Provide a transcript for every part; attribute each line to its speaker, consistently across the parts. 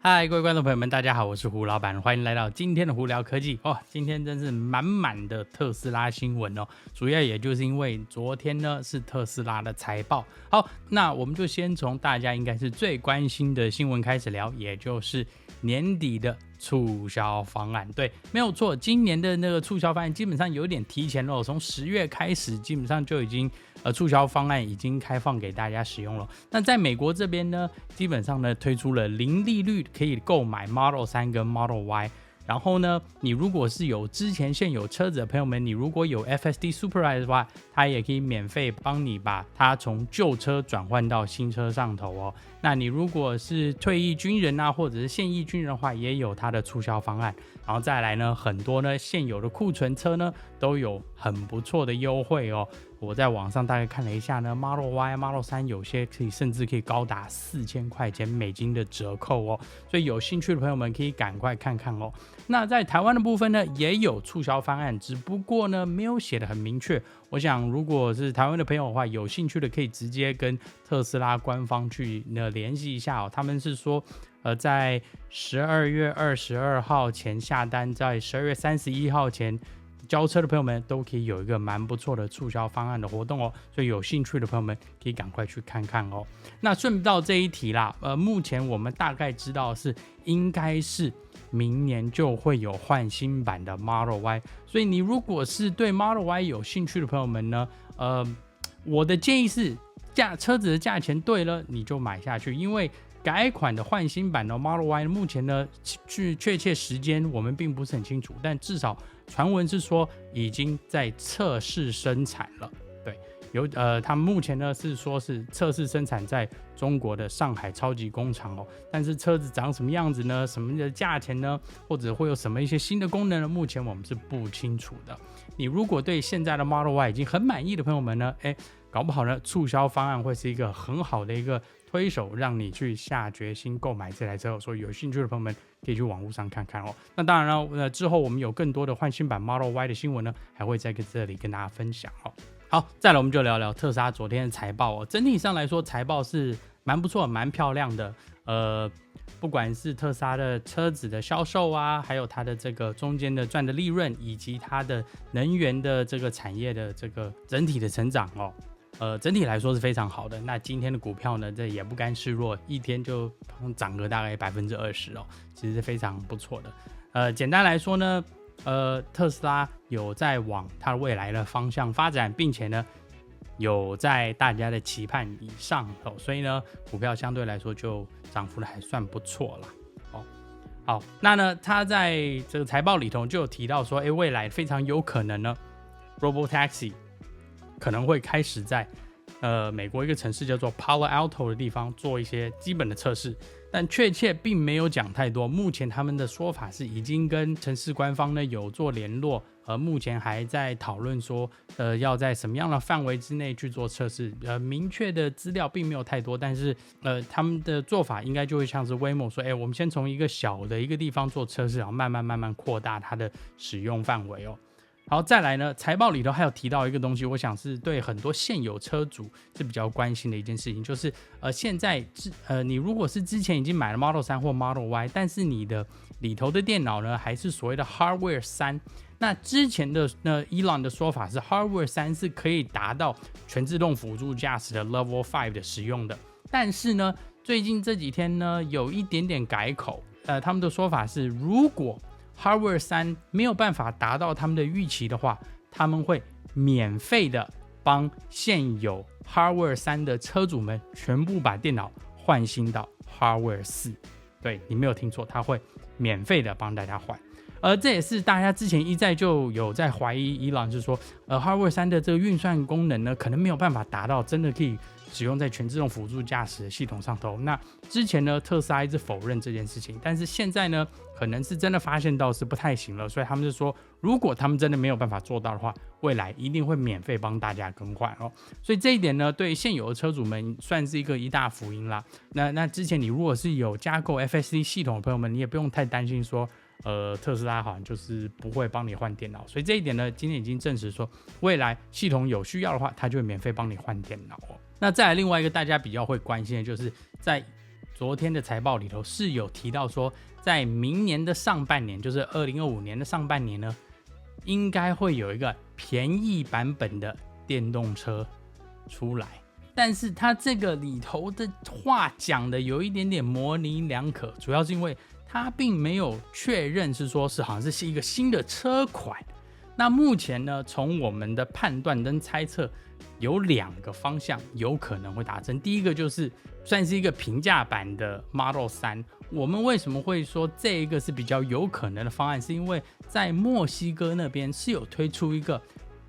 Speaker 1: 嗨，各位观众朋友们，大家好，我是胡老板，欢迎来到今天的胡聊科技。今天真是满满的特斯拉新闻哦，主要也就是因为昨天呢是特斯拉的财报。好，那我们就先从大家应该是最关心的新闻开始聊，也就是年底的促销方案。对，没有错，今年的那个促销方案基本上有点提前了，从10月开始基本上就已经促销方案已经开放给大家使用了。那在美国这边呢，基本上呢推出了零利率可以购买 Model 3跟 Model Y。然后呢，你如果是有之前现有车子的朋友们，你如果有 FSD Superride 的话，它也可以免费帮你把它从旧车转换到新车上头哦。那你如果是退役军人啊，或者是现役军人的话，也有它的促销方案。然后再来呢，很多呢现有的库存车呢都有很不错的优惠哦。我在网上大概看了一下呢 ，Model Y、Model 3有些甚至可以高达4000块钱美金的折扣哦。所以有兴趣的朋友们可以赶快看看哦。那在台湾的部分呢，也有促销方案，只不过呢没有写得很明确。我想如果是台湾的朋友的话，有兴趣的可以直接跟特斯拉官方去联系一下哦。他们是说在12月22号前下单，在12月31号前交车的朋友们都可以有一个蛮不错的促销方案的活动哦，所以有兴趣的朋友们可以赶快去看看哦。那顺道这一题啦，目前我们大概知道是应该是明年就会有换新版的 Model Y， 所以你如果是对 Model Y 有兴趣的朋友们呢，我的建议是车子的价钱对了你就买下去，因为改款的换新版的 Model Y 目前呢，确切时间我们并不是很清楚，但至少传闻是说已经在测试生产了。对，他们目前呢是说是测试生产在中国的上海超级工厂哦，但是车子长什么样子呢？什么的价钱呢？或者会有什么一些新的功能呢？目前我们是不清楚的。你如果对现在的 Model Y 已经很满意的朋友们呢，搞不好呢促销方案会是一个很好的一个推手，让你去下决心购买这台车。所以有兴趣的朋友们可以去网络上看看哦。那当然了，之后我们有更多的换新版 Model Y 的新闻呢，还会在这里跟大家分享哦。好，再来我们就聊聊特斯拉昨天的财报哦。整体上来说，财报是蛮不错、蛮漂亮的。不管是特斯拉的车子的销售啊，还有它的这个中间的赚的利润，以及它的能源的这个产业的这个整体的成长哦。整体来说是非常好的。那今天的股票呢，这也不甘示弱，一天就涨个大概20%哦，其实是非常不错的。简单来说呢，特斯拉有在往它的未来的方向发展，并且呢，有在大家的期盼以上哦，所以呢，股票相对来说就涨幅的还算不错啦。好，那呢，他在这个财报里头就有提到说，未来非常有可能呢 ，Robotaxi 可能会开始在美国一个城市叫做 Palo Alto 的地方做一些基本的测试，但确切并没有讲太多。目前他们的说法是已经跟城市官方呢有做联络，目前还在讨论说要在什么样的范围之内去做测试。明确的资料并没有太多，但是他们的做法应该就会像是 Waymo 说，我们先从一个小的一个地方做测试，然后慢慢扩大它的使用范围哦。好，再来呢，财报里头还有提到一个东西，我想是对很多现有车主是比较关心的一件事情，就是现在你如果是之前已经买了 Model 3或 Model Y， 但是你的里头的电脑呢还是所谓的 Hardware 3，那之前的Elon 的说法是 Hardware 3是可以达到全自动辅助驾驶的 Level 5的使用的，但是呢，最近这几天呢有一点点改口，他们的说法是如果Hardware 3没有办法达到他们的预期的话，他们会免费的帮现有 Hardware 3的车主们全部把电脑换新到 Hardware 4。对，你没有听错，他会免费的帮大家换。这也是大家之前一再就有在怀疑伊朗，是说Hardware 3的这个运算功能呢，可能没有办法达到真的可以使用在全自动辅助驾驶的系统上头。那之前呢，特斯拉一直否认这件事情，但是现在呢，可能是真的发现到是不太行了，所以他们就说，如果他们真的没有办法做到的话，未来一定会免费帮大家更换哦。所以这一点呢，对现有的车主们算是一大福音啦。那之前你如果是有加购 FSD 系统的朋友们，你也不用太担心说特斯拉好像就是不会帮你换电脑，所以这一点呢，今天已经证实说，未来系统有需要的话，它就会免费帮你换电脑哦。那再来另外一个大家比较会关心的就是在昨天的财报里头是有提到说，在明年的上半年，就是2025年的上半年呢，应该会有一个便宜版本的电动车出来。但是它这个里头的话讲的有一点点模棱两可，主要是因为它并没有确认是说是好像是一个新的车款。那目前呢，从我们的判断跟猜测，有2个方向有可能会达成。第一个就是算是一个平价版的 Model 3。我们为什么会说这一个是比较有可能的方案，是因为在墨西哥那边是有推出一个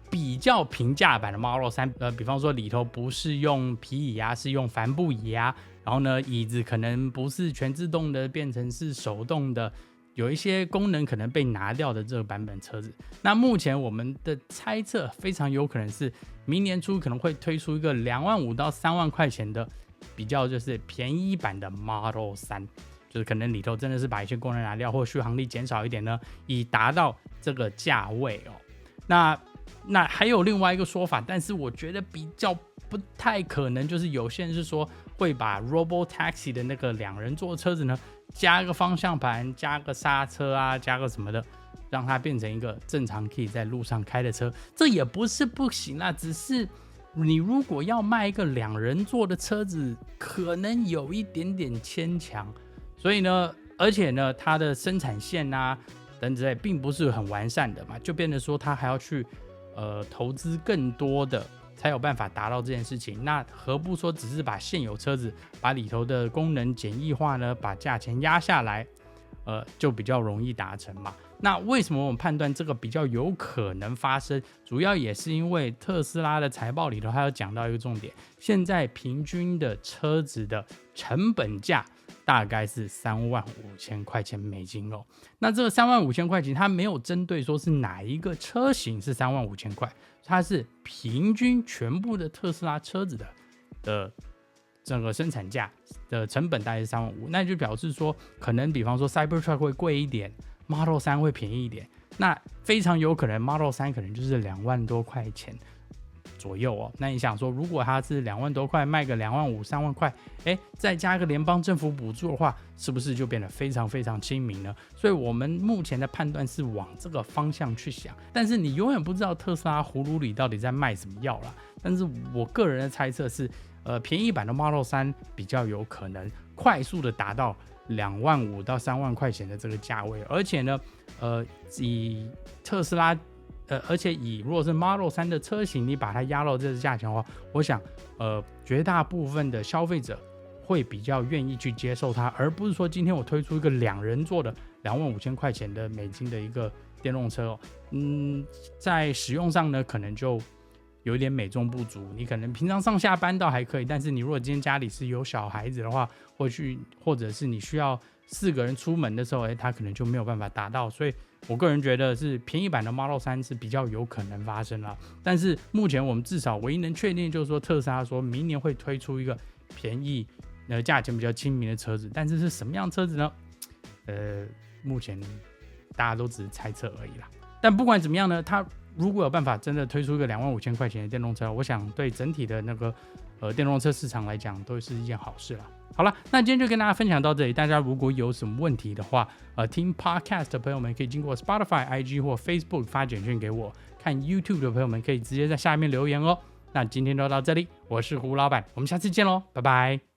Speaker 1: 比较平价版的 Model 3，比方说里头不是用皮椅啊，是用帆布椅啊，然后呢椅子可能不是全自动的，变成是手动的，有一些功能可能被拿掉的这个版本车子。那目前我们的猜测非常有可能是明年初可能会推出一个25000到3万块钱的比较就是便宜版的 Model 3，就是可能里头真的是把一些功能拿掉，或续航力减少一点呢，以达到这个价位哦。那还有另外一个说法，但是我觉得比较不太可能，就是有些人是说会把 Robotaxi 的那个2人座车子呢，加个方向盘，加个刹车啊，加个什么的，让它变成一个正常可以在路上开的车。这也不是不行啊，只是你如果要卖一个2人座的车子，可能有一点点牵强。所以呢，而且呢，它的生产线啊等之类并不是很完善的嘛，就变成说它还要去投资更多的才有办法达到这件事情。那何不说只是把现有车子把里头的功能简易化呢，把价钱压下来，就比较容易达成嘛。那为什么我们判断这个比较有可能发生？主要也是因为特斯拉的财报里头，它有讲到一个重点，现在平均的车子的成本价大概是35000块钱美金哦。那这个35000块钱，它没有针对说是哪一个车型是35000块，它是平均全部的特斯拉车子的整个生产价的成本大概是35000，那就表示说，可能比方说 Cybertruck 会贵一点，Model 3会便宜一点，那非常有可能 Model 3可能就是2万多块钱左右哦。那你想说，如果它是2万多块卖个25000、3万块，再加一个联邦政府补助的话，是不是就变得非常非常亲民呢？所以我们目前的判断是往这个方向去想，但是你永远不知道特斯拉葫芦里到底在卖什么药啦。但是我个人的猜测是，便宜版的 Model 3比较有可能快速的达到25000到3万块钱的这个价位，而且呢，以特斯拉。而且如果是 Model 3的车型，你把它压到这个价钱的话，我想，绝大部分的消费者会比较愿意去接受它，而不是说今天我推出一个2人座的25000块钱的美金的一个电动车哦，在使用上呢，可能就有一点美中不足。你可能平常上下班倒还可以，但是你如果今天家里是有小孩子的话，或者是你需要4个人出门的时候，它可能就没有办法达到。所以我个人觉得是便宜版的 Model 3是比较有可能发生啦。但是目前我们至少唯一能确定就是说，特斯拉说明年会推出一个便宜、价钱比较亲民的车子，但是什么样的车子呢？目前大家都只是猜测而已啦。但不管怎么样呢，它如果有办法真的推出一个25000块钱的电动车，我想对整体的那个电动车市场来讲都是一件好事啦。好了，那今天就跟大家分享到这里。大家如果有什么问题的话，听 Podcast 的朋友们可以经过 Spotify、IG 或 Facebook 发简讯给我；看 YouTube 的朋友们可以直接在下面留言哦。那今天就到这里，我是胡老板，我们下次见喽，拜拜。